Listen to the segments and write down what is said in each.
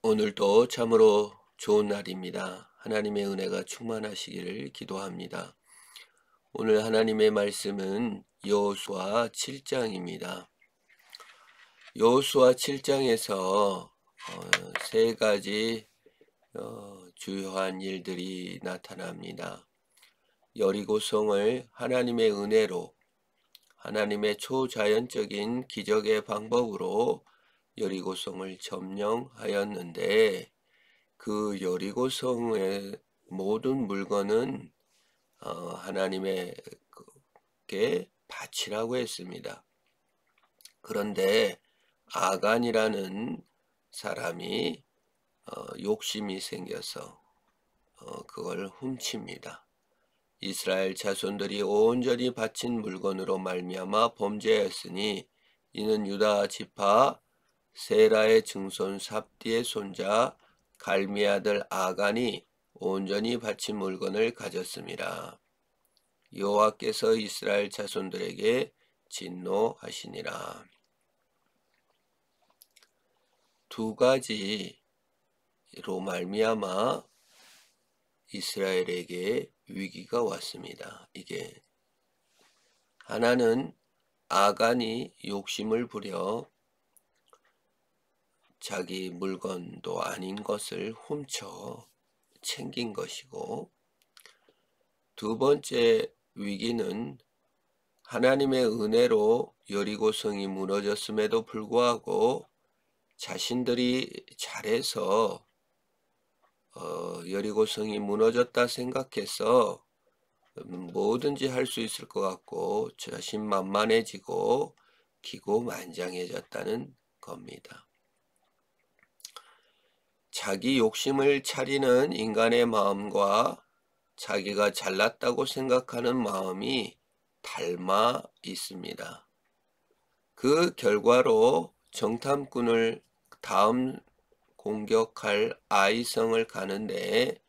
오늘도 참으로 좋은 날입니다. 하나님의 은혜가 충만하시기를 기도합니다. 오늘 하나님의 말씀은 여호수아 7장입니다. 여호수아 7장에서 세 가지 주요한 일들이 나타납니다. 여리고성을 하나님의 은혜로, 하나님의 초자연적인 기적의 방법으로 여리고성을 점령하였는데, 그 여리고성의 모든 물건은 하나님께 바치라고 했습니다. 그런데 아간이라는 사람이 욕심이 생겨서 그걸 훔칩니다. 이스라엘 자손들이 온전히 바친 물건으로 말미암아 범죄하였으니 이는 유다 지파 세라의 증손 삽디의 손자 갈미 아들 아간이 온전히 바친 물건을 가졌음이라. 여호와께서 이스라엘 자손들에게 진노하시니라. 두 가지로 말미암아 이스라엘에게 위기가 왔습니다. 이게 하나는 아간이 욕심을 부려 자기 물건도 아닌 것을 훔쳐 챙긴 것이고, 두 번째 위기는 하나님의 은혜로 여리고성이 무너졌음에도 불구하고 자신들이 잘해서 여리고성이 무너졌다 생각해서 뭐든지 할 수 있을 것 같고 자신만만해지고 기고만장해졌다는 겁니다. 자기 욕심을 차리는 인간의 마음과 자기가 잘났다고 생각하는 마음이 닮아 있습니다. 그 결과로 정탐꾼을 다음 공격할 아이성을 가는데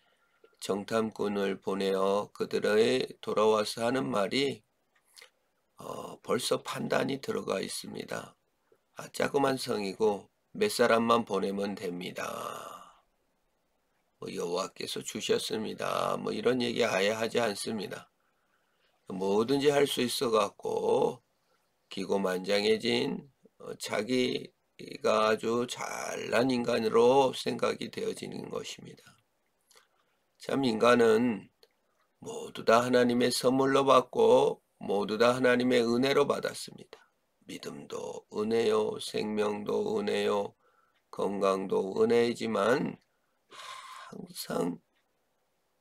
정탐꾼을 보내어 그들의 돌아와서 하는 말이 벌써 판단이 들어가 있습니다. 자그만 성이고 몇 사람만 보내면 됩니다. 여호와께서 주셨습니다. 이런 얘기 아예 하지 않습니다. 뭐든지 할 수 있어 갖고 기고만장해진 자기가 아주 잘난 인간으로 생각이 되어지는 것입니다. 참 인간은 모두 다 하나님의 선물로 받고 모두 다 하나님의 은혜로 받았습니다. 믿음도 은혜요, 생명도 은혜요, 건강도 은혜이지만 항상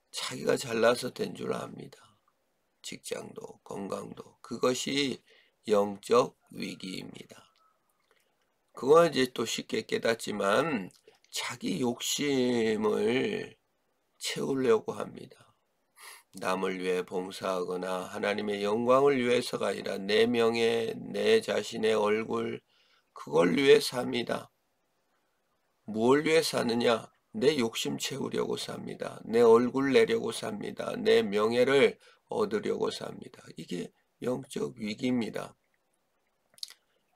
자기가 잘나서 된 줄 압니다. 직장도 건강도. 그것이 영적 위기입니다. 그건 이제 또 쉽게 깨닫지만 자기 욕심을 채우려고 합니다. 남을 위해 봉사하거나 하나님의 영광을 위해서가 아니라 내 명예, 내 자신의 얼굴, 그걸 위해 삽니다. 뭘 위해 사느냐? 내 욕심 채우려고 삽니다. 내 얼굴 내려고 삽니다. 내 명예를 얻으려고 삽니다. 이게 영적 위기입니다.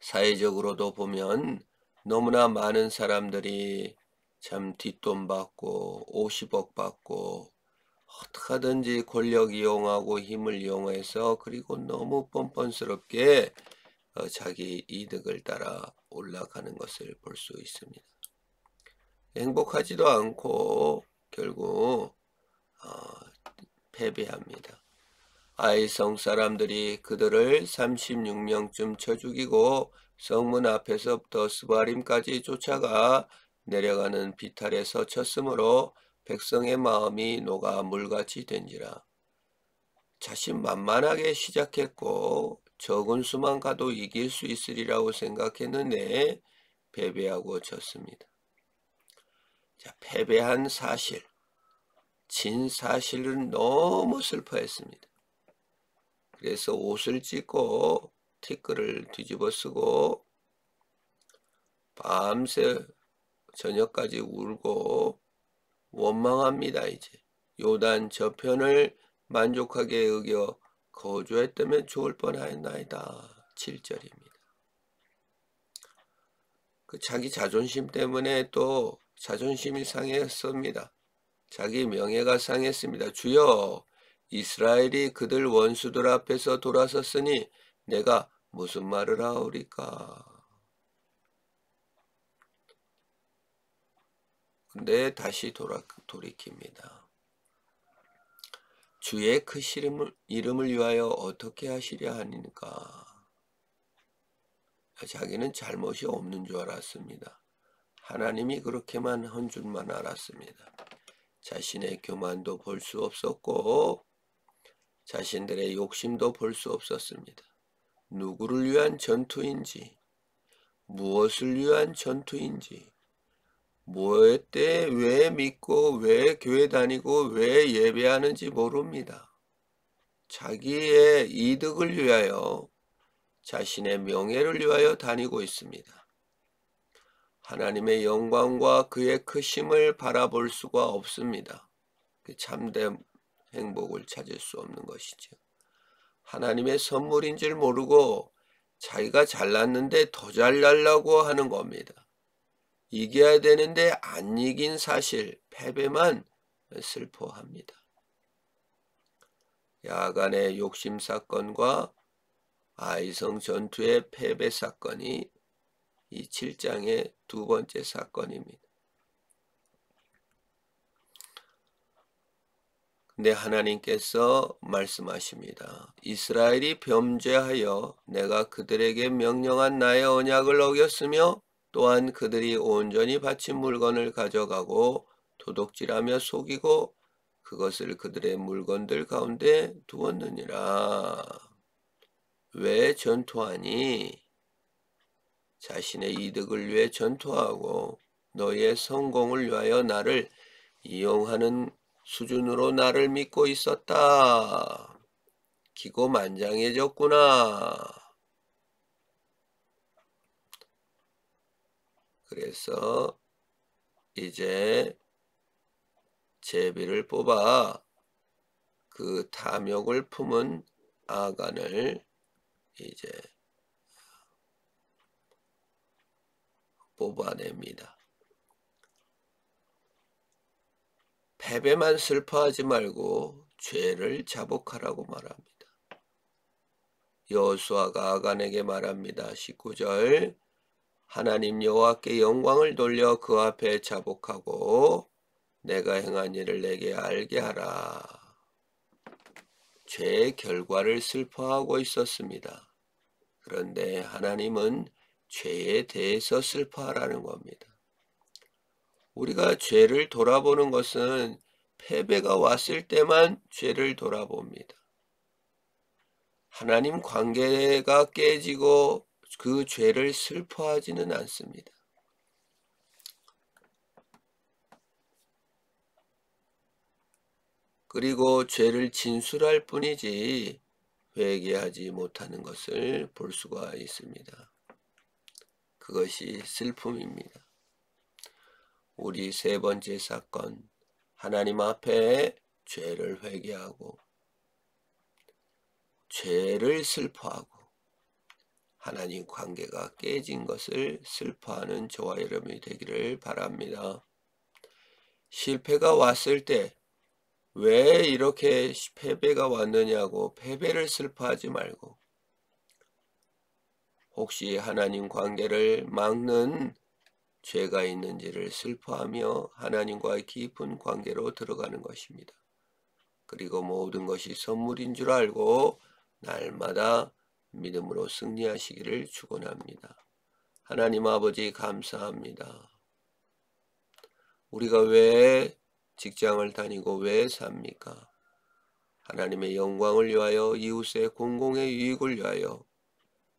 사회적으로도 보면 너무나 많은 사람들이 참 뒷돈 받고 50억 받고 어떻게 하든지 권력 이용하고 힘을 이용해서 그리고 너무 뻔뻔스럽게 자기 이득을 따라 올라가는 것을 볼 수 있습니다. 행복하지도 않고 결국 패배합니다. 아이성 사람들이 그들을 36명쯤 쳐 죽이고 성문 앞에서부터 스바림까지 쫓아가 내려가는 비탈에서 쳤으므로 백성의 마음이 녹아 물같이 된지라. 자신만만하게 시작했고 적은 수만 가도 이길 수 있으리라고 생각했는데 패배하고 졌습니다. 자, 패배한 사실, 진 사실은 너무 슬퍼했습니다. 그래서 옷을 찢고 티끌을 뒤집어 쓰고 밤새 저녁까지 울고 원망합니다. 이제 요단 저편을 만족하게 여겨 거주했다면 좋을 뻔하였나이다. 7절입니다. 그 자기 자존심 때문에 또 자존심이 상했습니다. 자기 명예가 상했습니다. 주여, 이스라엘이 그들 원수들 앞에서 돌아섰으니 내가 무슨 말을 하오리까. 근데 다시 돌이킵니다. 주의 그 이름을 위하여 어떻게 하시려 하니까. 자기는 잘못이 없는 줄 알았습니다. 하나님이 그렇게만 한 줄만 알았습니다. 자신의 교만도 볼 수 없었고 자신들의 욕심도 볼 수 없었습니다. 누구를 위한 전투인지, 무엇을 위한 전투인지, 뭐에 때 왜 믿고 왜 교회 다니고 왜 예배하는지 모릅니다. 자기의 이득을 위하여, 자신의 명예를 위하여 다니고 있습니다. 하나님의 영광과 그의 크심을 바라볼 수가 없습니다. 그 참된 행복을 찾을 수 없는 것이죠. 하나님의 선물인 줄 모르고 자기가 잘났는데 더 잘나려고 하는 겁니다. 이겨야 되는데 안 이긴 사실, 패배만 슬퍼합니다. 야간의 욕심 사건과 아이성 전투의 패배 사건이 이 7장의 두 번째 사건입니다. 근데 하나님께서 말씀하십니다. 이스라엘이 범죄하여 내가 그들에게 명령한 나의 언약을 어겼으며 또한 그들이 온전히 바친 물건을 가져가고 도둑질하며 속이고 그것을 그들의 물건들 가운데 두었느니라. 왜 전투하니? 자신의 이득을 위해 전투하고 너의 성공을 위하여 나를 이용하는 수준으로 나를 믿고 있었다. 기고만장해졌구나. 그래서 이제 제비를 뽑아 그 탐욕을 품은 아간을 이제 뽑아냅니다. 패배만 슬퍼하지 말고 죄를 자복하라고 말합니다. 여호수아가 아간에게 말합니다. 19절 하나님 여호와께 영광을 돌려 그 앞에 자복하고 내가 행한 일을 내게 알게 하라. 죄의 결과를 슬퍼하고 있었습니다. 그런데 하나님은 죄에 대해서 슬퍼하라는 겁니다. 우리가 죄를 돌아보는 것은 패배가 왔을 때만 죄를 돌아봅니다. 하나님 관계가 깨지고 그 죄를 슬퍼하지는 않습니다. 그리고 죄를 진술할 뿐이지 회개하지 못하는 것을 볼 수가 있습니다. 그것이 슬픔입니다. 우리 세 번째 사건, 하나님 앞에 죄를 회개하고 죄를 슬퍼하고 하나님 관계가 깨진 것을 슬퍼하는 저와 여러분이 되기를 바랍니다. 실패가 왔을 때 왜 이렇게 패배가 왔느냐고 패배를 슬퍼하지 말고 혹시 하나님 관계를 막는 죄가 있는지를 슬퍼하며 하나님과의 깊은 관계로 들어가는 것입니다. 그리고 모든 것이 선물인 줄 알고 날마다 믿음으로 승리하시기를 축원합니다. 하나님 아버지 감사합니다. 우리가 왜 직장을 다니고 왜 삽니까? 하나님의 영광을 위하여 이웃의 공공의 유익을 위하여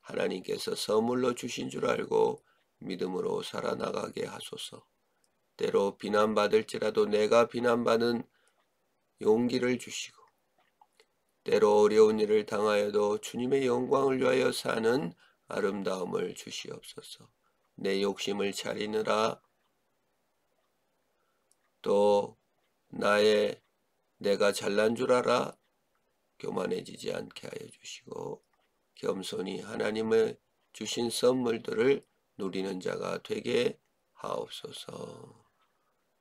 하나님께서 선물로 주신 줄 알고 믿음으로 살아나가게 하소서. 때로 비난받을지라도 내가 비난받는 용기를 주시고 때로 어려운 일을 당하여도 주님의 영광을 위하여 사는 아름다움을 주시옵소서. 내 욕심을 차리느라 또 내가 잘난 줄 알아 교만해지지 않게 하여 주시고 겸손히 하나님의 주신 선물들을 누리는 자가 되게 하옵소서.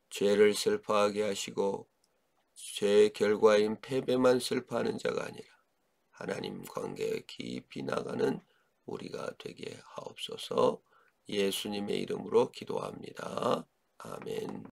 죄를 슬퍼하게 하시고 죄의 결과인 패배만 슬퍼하는 자가 아니라 하나님 관계에 깊이 나가는 우리가 되게 하옵소서. 예수님의 이름으로 기도합니다. 아멘.